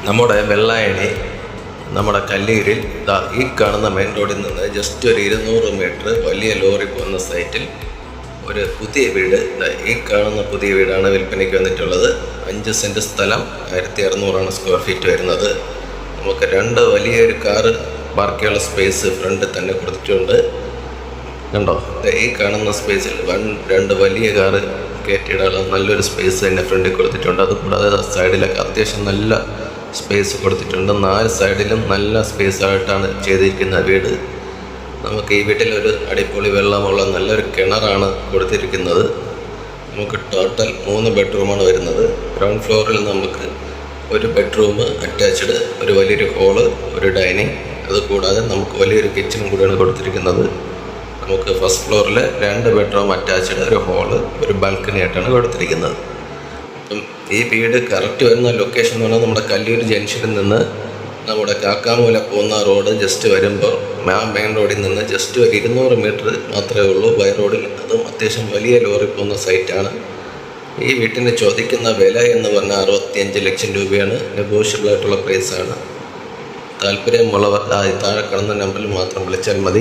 നമ്മുടെ വെള്ളായണി നമ്മുടെ കല്ലൂരിൽ ഈ കാണുന്ന മെയിൻ റോഡിൽ നിന്ന് ജസ്റ്റ് ഒരു 200 മീറ്റർ വലിയ ലോറി പോകുന്ന സൈറ്റിൽ ഒരു പുതിയ വീട്, ഈ കാണുന്ന പുതിയ വീടാണ് വിൽപ്പനയ്ക്ക് വന്നിട്ടുള്ളത്. 5 സെൻറ്റ് സ്ഥലം, 1600 സ്ക്വയർ ഫീറ്റ് വരുന്നത്. നമുക്ക് 2 വലിയൊരു കാറ് പാർക്ക് ചെയ്യാനുള്ള സ്പേസ് ഫ്രണ്ടിൽ തന്നെ കൊടുത്തിട്ടുണ്ട്. കണ്ടോ, ഈ കാണുന്ന സ്പേസിൽ 2 വലിയ കാറ് കയറ്റിയിടാനുള്ള നല്ലൊരു സ്പേസ് തന്നെ ഫ്രണ്ടിൽ കൊടുത്തിട്ടുണ്ട്. അതുകൂടാതെ സൈഡിലൊക്കെ അത്യാവശ്യം നല്ല സ്പേസ് കൊടുത്തിട്ടുണ്ട്. 4 സൈഡിലും നല്ല സ്പേസ് ആയിട്ടാണ് ചെയ്തിരിക്കുന്ന വീട്. നമുക്ക് ഈ വീട്ടിലൊരു അടിപൊളി വെള്ളമുള്ള നല്ലൊരു കിണറാണ് കൊടുത്തിരിക്കുന്നത്. നമുക്ക് ടോട്ടൽ 3 ബെഡ്റൂമാണ് വരുന്നത്. ഗ്രൗണ്ട് ഫ്ലോറിൽ നമുക്ക് ഒരു ബെഡ്റൂം അറ്റാച്ച്ഡ്, ഒരു വലിയൊരു ഹോള്, ഒരു ഡൈനിങ്, അതുകൂടാതെ നമുക്ക് വലിയൊരു കിച്ചണും കൂടിയാണ് കൊടുത്തിരിക്കുന്നത്. നമുക്ക് ഫസ്റ്റ് ഫ്ലോറിൽ 2 ബെഡ്റൂം അറ്റാച്ച്ഡ്, ഒരു ഹോള്, ഒരു ബാൽക്കണി ആയിട്ടാണ് കൊടുത്തിരിക്കുന്നത്. അപ്പം ഈ വീട് കറക്റ്റ് വരുന്ന ലൊക്കേഷൻ എന്ന് പറഞ്ഞാൽ നമ്മുടെ കല്ലൂർ ജംഗ്ഷനിൽ നിന്ന് നമ്മുടെ കാക്കാമൂല പോകുന്ന റോഡ് ജസ്റ്റ് വരുമ്പോൾ ആ മെയിൻ റോഡിൽ നിന്ന് ജസ്റ്റ് ഒരു 200 മീറ്റർ മാത്രമേ ഉള്ളൂ ബൈ റോഡിൽ. അതും അത്യാവശ്യം വലിയ ലോറി പോകുന്ന സൈറ്റാണ്. ഈ വീട്ടിന് ചോദിക്കുന്ന വില എന്ന് പറഞ്ഞാൽ 65 ലക്ഷം രൂപയാണ്. നെഗോഷ്യബിൾ ആയിട്ടുള്ള പ്രൈസാണ്. താല്പര്യമുള്ളവർ താഴെ കാണുന്ന നമ്പറിൽ മാത്രം വിളിച്ചാൽ മതി.